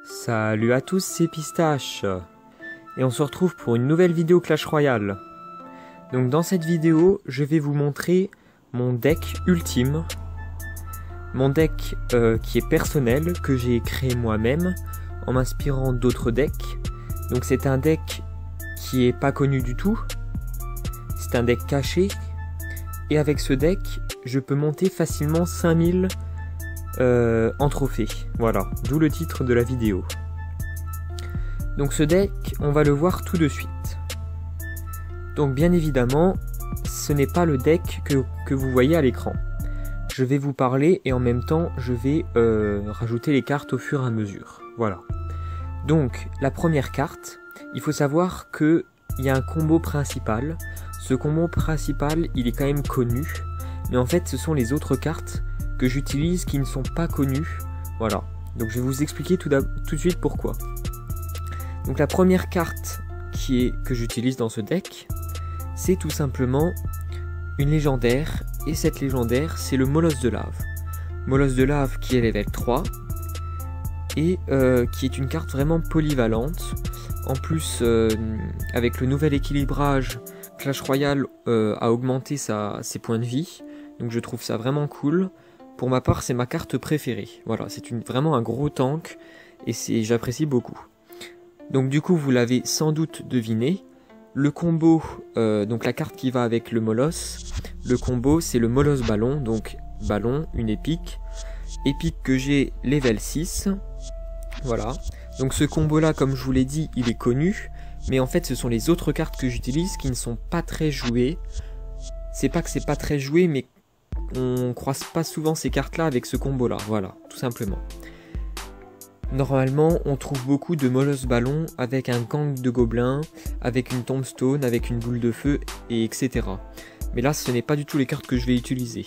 Salut à tous, c'est Pistache et on se retrouve pour une nouvelle vidéo Clash Royale. Donc dans cette vidéo, je vais vous montrer mon deck ultime. Mon deck qui est personnel, que j'ai créé moi-même en m'inspirant d'autres decks. Donc c'est un deck qui est pas connu du tout. C'est un deck caché. Et avec ce deck, je peux monter facilement 5000 en trophée. Voilà, d'où le titre de la vidéo. Donc ce deck, on va le voir tout de suite. Donc bien évidemment, ce n'est pas le deck que vous voyez à l'écran. Je vais vous parler et en même temps, je vais rajouter les cartes au fur et à mesure. Voilà. Donc la première carte, il faut savoir qu'il y a un combo principal. Ce combo principal, il est quand même connu. Mais en fait, ce sont les autres cartes que j'utilise qui ne sont pas connues. Voilà. Donc je vais vous expliquer tout de suite pourquoi. Donc la première carte que j'utilise dans ce deck, c'est tout simplement une légendaire. Et cette légendaire, c'est le Molosse de Lave. Molosse de Lave qui est level 3. Et qui est une carte vraiment polyvalente. En plus, avec le nouvel équilibrage, Clash Royale a augmenté ses points de vie. Donc je trouve ça vraiment cool. Pour ma part, c'est ma carte préférée. Voilà, c'est vraiment un gros tank. Et j'apprécie beaucoup. Donc du coup, vous l'avez sans doute deviné. Le combo, donc la carte qui va avec le Molosse. Le combo, c'est le Molosse Ballon. Donc Ballon, une épique. Épique que j'ai level 6. Voilà. Donc ce combo-là, comme je vous l'ai dit, il est connu. Mais en fait, ce sont les autres cartes que j'utilise qui ne sont pas très jouées. C'est pas que c'est pas très joué, mais on croise pas souvent ces cartes-là avec ce combo-là. Voilà, tout simplement. Normalement, on trouve beaucoup de Molosse Ballon avec un gang de gobelins, avec une tombstone, avec une boule de feu, et etc. Mais là, ce n'est pas du tout les cartes que je vais utiliser.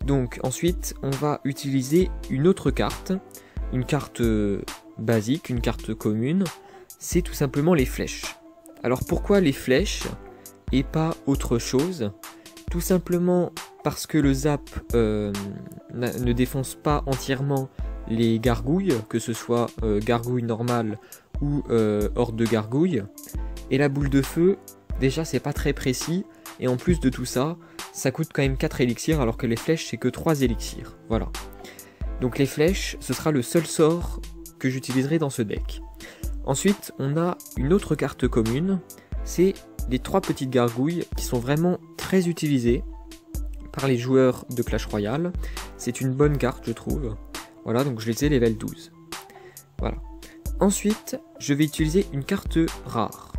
Donc ensuite, on va utiliser une autre carte. Une carte basique, une carte commune. C'est tout simplement les flèches. Alors pourquoi les flèches et pas autre chose? Tout simplement parce que le zap ne défonce pas entièrement les gargouilles, que ce soit gargouille normale ou horde de gargouilles. Et la boule de feu, déjà c'est pas très précis, et en plus de tout ça, ça coûte quand même 4 élixirs, alors que les flèches c'est que 3 élixirs. Voilà. Donc les flèches, ce sera le seul sort que j'utiliserai dans ce deck. Ensuite, on a une autre carte commune, c'est les 3 petites gargouilles qui sont vraiment très utilisées par les joueurs de Clash Royale. C'est une bonne carte, je trouve. Voilà, donc je les ai level 12. Voilà. Ensuite, je vais utiliser une carte rare.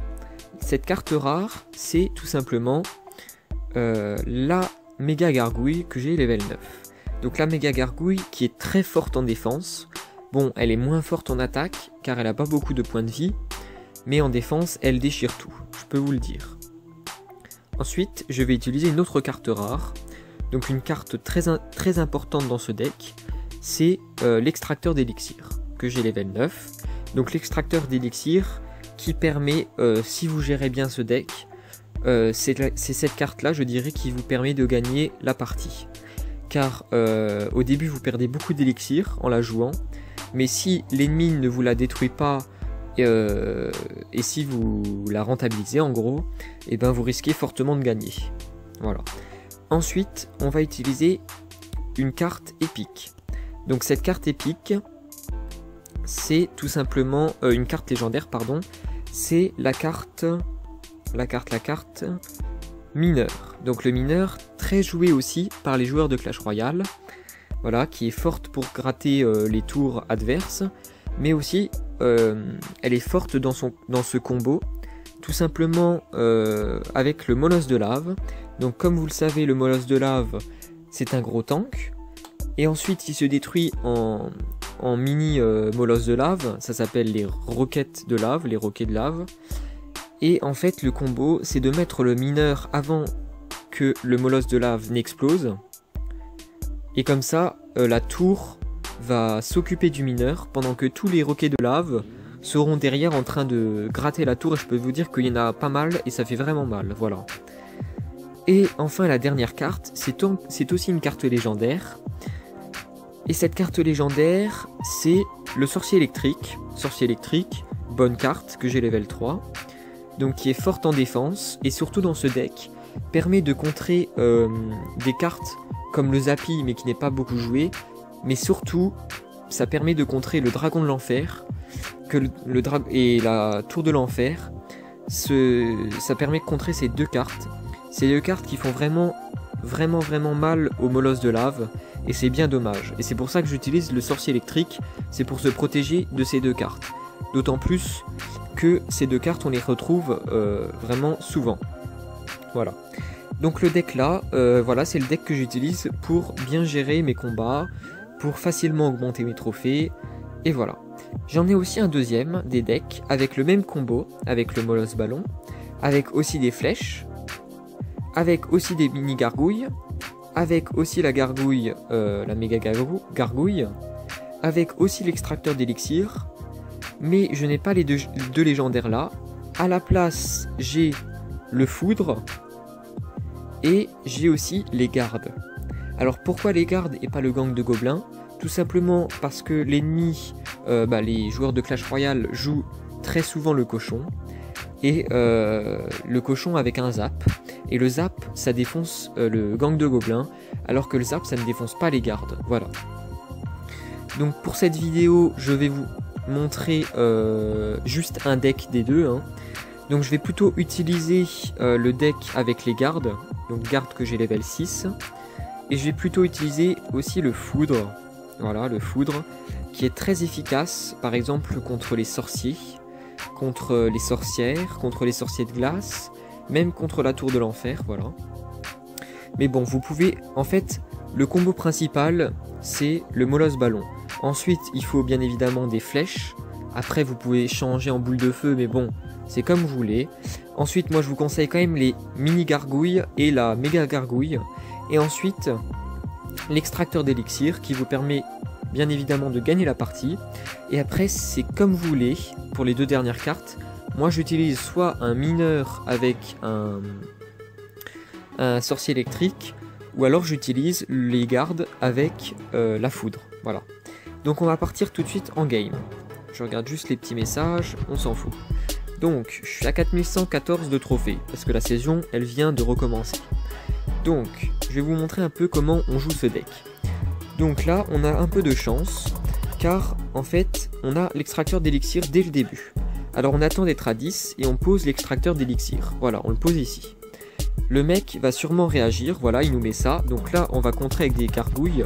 Cette carte rare, c'est tout simplement la méga gargouille que j'ai level 9. Donc la méga gargouille qui est très forte en défense. Bon, elle est moins forte en attaque, car elle n'a pas beaucoup de points de vie. Mais en défense, elle déchire tout, je peux vous le dire. Ensuite, je vais utiliser une autre carte rare. Donc une carte très importante dans ce deck. C'est l'extracteur d'élixir, que j'ai level 9. Donc l'extracteur d'élixir qui permet, si vous gérez bien ce deck, c'est cette carte-là, je dirais, qui vous permet de gagner la partie. Car au début, vous perdez beaucoup d'élixir en la jouant. Mais si l'ennemi ne vous la détruit pas, et si vous la rentabilisez en gros, et ben vous risquez fortement de gagner. Voilà. Ensuite, on va utiliser une carte épique. Donc cette carte épique, c'est tout simplement une carte légendaire, pardon. C'est la carte mineur. Donc le mineur, très joué aussi par les joueurs de Clash Royale. Voilà, qui est forte pour gratter les tours adverses. Mais aussi, elle est forte dans ce combo. Tout simplement avec le Molosse de Lave. Donc comme vous le savez, le Molosse de Lave, c'est un gros tank. Et ensuite, il se détruit en mini Molosse de Lave. Ça s'appelle les roquettes de lave, les roquets de lave. Et en fait, le combo, c'est de mettre le mineur avant que le Molosse de Lave n'explose. Et comme ça, la tour va s'occuper du mineur pendant que tous les roquets de lave seront derrière en train de gratter la tour. Et je peux vous dire qu'il y en a pas mal et ça fait vraiment mal. Voilà. Et enfin, la dernière carte, c'est aussi une carte légendaire. Et cette carte légendaire, c'est le sorcier électrique. Sorcier électrique, bonne carte que j'ai level 3. Donc qui est forte en défense. Et surtout dans ce deck, permet de contrer des cartes comme le Zappy, mais qui n'est pas beaucoup joué. Mais surtout, ça permet de contrer le dragon de l'enfer. Et la tour de l'enfer. Ça permet de contrer ces deux cartes. Ces deux cartes qui font vraiment mal au molosse de lave. Et c'est bien dommage. Et c'est pour ça que j'utilise le sorcier électrique. C'est pour se protéger de ces deux cartes. D'autant plus que ces deux cartes, on les retrouve vraiment souvent. Voilà. Donc le deck là, voilà, c'est le deck que j'utilise pour bien gérer mes combats, pour facilement augmenter mes trophées, et voilà. J'en ai aussi un deuxième, des decks, avec le même combo, avec le molosse ballon, avec aussi des flèches, avec aussi des mini gargouilles, avec aussi la gargouille, la méga gargouille, avec aussi l'extracteur d'élixir, mais je n'ai pas les deux légendaires là. À la place, j'ai le foudre, et j'ai aussi les gardes. Alors pourquoi les gardes et pas le gang de gobelins? Tout simplement parce que l'ennemi, les joueurs de Clash Royale jouent très souvent le cochon. Et le cochon avec un zap. Et le zap, ça défonce le gang de gobelins. Alors que le zap, ça ne défonce pas les gardes. Voilà. Donc pour cette vidéo, je vais vous montrer juste un deck des deux. Hein. Donc je vais plutôt utiliser le deck avec les gardes. Donc garde que j'ai level 6. Et je vais plutôt utiliser aussi le foudre. Voilà, le foudre. Qui est très efficace, par exemple contre les sorciers, contre les sorcières, contre les sorciers de glace, même contre la tour de l'enfer, voilà. Mais bon, vous pouvez, en fait, le combo principal, c'est le molosse ballon. Ensuite, il faut bien évidemment des flèches. Après, vous pouvez changer en boule de feu, mais bon, c'est comme vous voulez. Ensuite, moi, je vous conseille quand même les mini gargouilles et la méga gargouille. Et ensuite, l'extracteur d'élixir qui vous permet bien évidemment de gagner la partie. Et après, c'est comme vous voulez pour les deux dernières cartes. Moi, j'utilise soit un mineur avec un sorcier électrique, ou alors j'utilise les gardes avec la foudre. Voilà. Donc on va partir tout de suite en game. Je regarde juste les petits messages, on s'en fout. Donc, je suis à 4114 de trophées, parce que la saison, elle vient de recommencer. Donc, je vais vous montrer un peu comment on joue ce deck. Donc là, on a un peu de chance, car en fait, on a l'extracteur d'élixir dès le début. Alors on attend d'être à 10, et on pose l'extracteur d'élixir. Voilà, on le pose ici. Le mec va sûrement réagir, voilà, il nous met ça. Donc là, on va contrer avec des gargouilles.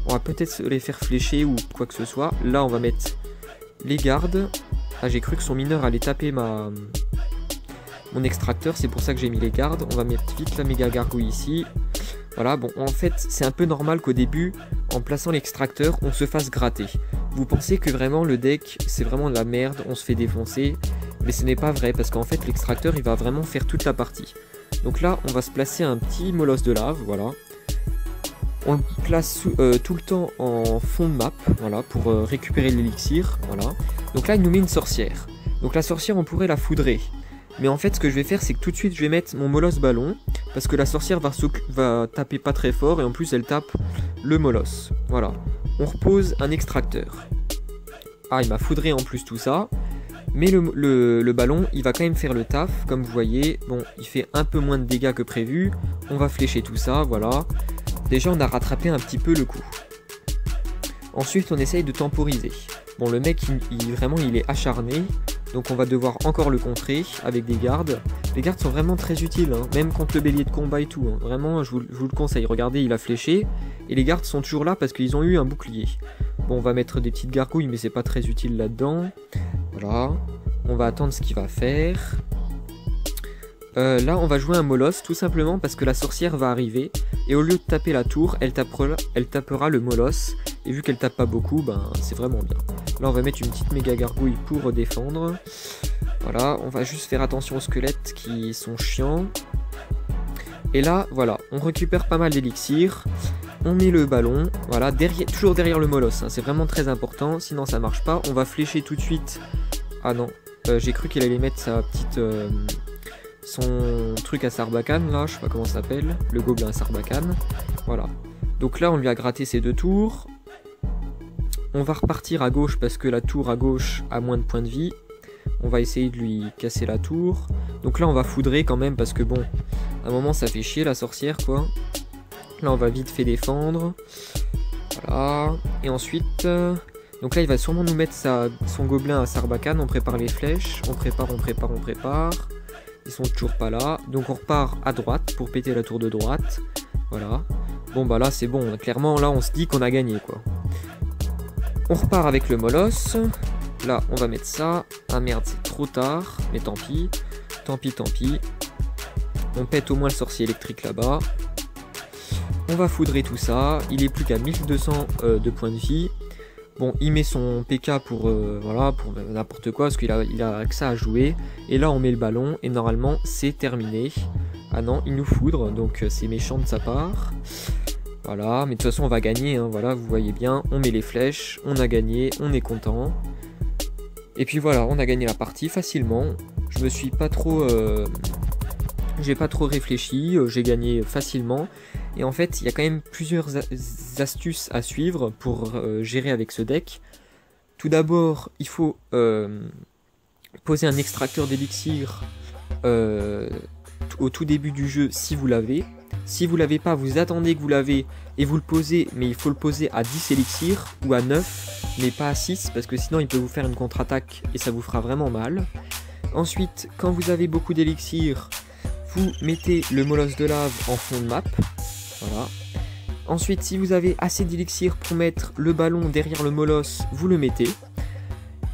On va peut-être les faire flécher ou quoi que ce soit. Là, on va mettre les gardes. Ah, j'ai cru que son mineur allait taper mon extracteur, c'est pour ça que j'ai mis les gardes. On va mettre vite la méga gargouille ici. Voilà, bon, en fait, c'est un peu normal qu'au début, en plaçant l'extracteur, on se fasse gratter. Vous pensez que vraiment le deck, c'est vraiment de la merde, on se fait défoncer. Mais ce n'est pas vrai, parce qu'en fait, l'extracteur, il va vraiment faire toute la partie. Donc là, on va se placer un petit molosse de lave, voilà. On le place tout le temps en fond de map, voilà, pour récupérer l'élixir, voilà. Donc là, il nous met une sorcière. Donc la sorcière, on pourrait la foudrer. Mais en fait, ce que je vais faire, c'est que tout de suite, je vais mettre mon molosse ballon. Parce que la sorcière va taper pas très fort, et en plus, elle tape le molosse. Voilà. On repose un extracteur. Ah, il m'a foudré en plus tout ça. Mais le ballon, il va quand même faire le taf, comme vous voyez. Bon, il fait un peu moins de dégâts que prévu. On va flécher tout ça, voilà. Déjà, on a rattrapé un petit peu le coup. Ensuite, on essaye de temporiser. Bon, le mec, vraiment, il est acharné. Donc, on va devoir encore le contrer avec des gardes. Les gardes sont vraiment très utiles, hein, même contre le bélier de combat et tout. Hein. Vraiment, je vous le conseille. Regardez, il a fléché. Et les gardes sont toujours là parce qu'ils ont eu un bouclier. Bon, on va mettre des petites gargouilles, mais c'est pas très utile là-dedans. Voilà. On va attendre ce qu'il va faire. Là, on va jouer un molosse, tout simplement parce que la sorcière va arriver. Et au lieu de taper la tour, elle tapera le molosse. Et vu qu'elle tape pas beaucoup, ben c'est vraiment bien. Là, on va mettre une petite méga gargouille pour défendre. Voilà, on va juste faire attention aux squelettes qui sont chiants. Et là, voilà, on récupère pas mal d'élixir. On met le ballon, voilà, toujours derrière le molosse. Hein, c'est vraiment très important, sinon ça marche pas. On va flécher tout de suite. Ah non, j'ai cru qu'il allait mettre sa petite... son truc à Sarbacane, là, je sais pas comment ça s'appelle, le gobelin à Sarbacane, voilà. Donc là, on lui a gratté ses deux tours, on va repartir à gauche parce que la tour à gauche a moins de points de vie. On va essayer de lui casser la tour. Donc là on va foudrer quand même parce que bon, à un moment ça fait chier la sorcière quoi. Là on va vite fait défendre. Voilà. Et ensuite, donc là il va sûrement nous mettre son gobelin à Sarbacane. On prépare les flèches, on prépare. Ils sont toujours pas là. Donc on repart à droite pour péter la tour de droite. Voilà. Bon bah là c'est bon, clairement là on se dit qu'on a gagné quoi. On repart avec le molosse. Là on va mettre ça. Ah merde c'est trop tard, mais tant pis. Tant pis. On pète au moins le sorcier électrique là-bas. On va foudrer tout ça. Il est plus qu'à 1200 de points de vie. Bon, il met son PK pour voilà, pour n'importe quoi, parce qu'il a que ça à jouer. Et là, on met le ballon, et normalement, c'est terminé. Ah non, il nous foudre, donc c'est méchant de sa part. Voilà, mais de toute façon, on va gagner, hein, voilà, vous voyez bien. On met les flèches, on a gagné, on est content. Et puis voilà, on a gagné la partie facilement. Je me suis pas trop... j'ai pas trop réfléchi, j'ai gagné facilement. Et en fait, il y a quand même plusieurs astuces à suivre pour gérer avec ce deck. Tout d'abord, il faut poser un extracteur d'élixir au tout début du jeu si vous l'avez. Si vous l'avez pas, vous attendez que vous l'avez et vous le posez, mais il faut le poser à 10 élixirs ou à 9, mais pas à 6, parce que sinon il peut vous faire une contre-attaque et ça vous fera vraiment mal. Ensuite, quand vous avez beaucoup d'élixirs, vous mettez le molosse de lave en fond de map. Voilà. Ensuite, si vous avez assez d'élixir pour mettre le ballon derrière le molosse, vous le mettez.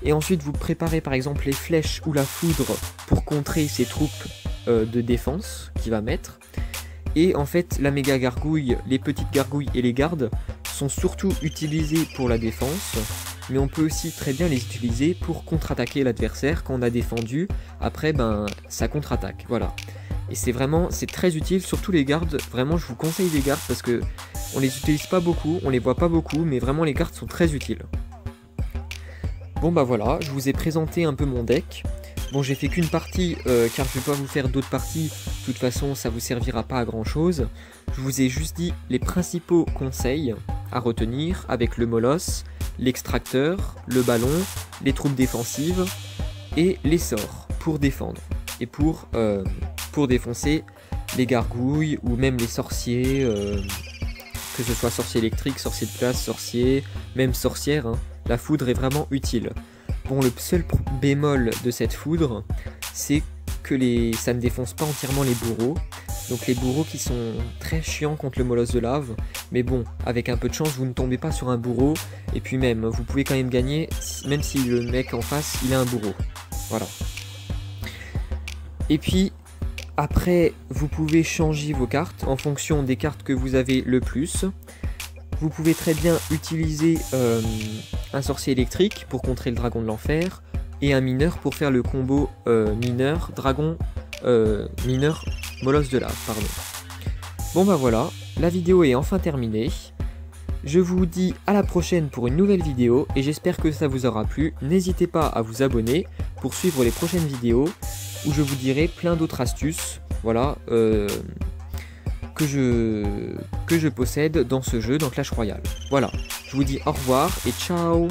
Et ensuite, vous préparez par exemple les flèches ou la foudre pour contrer ces troupes de défense qu'il va mettre. Et en fait, la méga gargouille, les petites gargouilles et les gardes sont surtout utilisés pour la défense. Mais on peut aussi très bien les utiliser pour contre-attaquer l'adversaire quand on a défendu. Après, ben, ça contre-attaque. Voilà. Et c'est très utile, surtout les gardes. Vraiment, je vous conseille les gardes parce que on les utilise pas beaucoup, on les voit pas beaucoup, mais vraiment les gardes sont très utiles. Bon bah voilà, je vous ai présenté un peu mon deck. Bon, j'ai fait qu'une partie, car je vais pas vous faire d'autres parties. De toute façon, ça vous servira pas à grand chose. Je vous ai juste dit les principaux conseils à retenir avec le molosse, l'extracteur, le ballon, les troupes défensives et les sorts pour défendre et pour défoncer les gargouilles ou même les sorciers, que ce soit sorcier électrique, sorcier de place, sorcier, même sorcière, hein. La foudre est vraiment utile. Bon, le seul bémol de cette foudre, c'est que ça ne défonce pas entièrement les bourreaux. Donc les bourreaux qui sont très chiants contre le molosse de lave. Mais bon, avec un peu de chance, vous ne tombez pas sur un bourreau. Et puis même, vous pouvez quand même gagner, même si le mec en face, il a un bourreau. Voilà. Et puis, après, vous pouvez changer vos cartes en fonction des cartes que vous avez le plus. Vous pouvez très bien utiliser un sorcier électrique pour contrer le dragon de l'enfer et un mineur pour faire le combo mineur molosse de lave, pardon. Bon bah voilà, la vidéo est enfin terminée. Je vous dis à la prochaine pour une nouvelle vidéo et j'espère que ça vous aura plu. N'hésitez pas à vous abonner pour suivre les prochaines vidéos où je vous dirai plein d'autres astuces, voilà, que je possède dans ce jeu, dans Clash Royale. Voilà, je vous dis au revoir et ciao.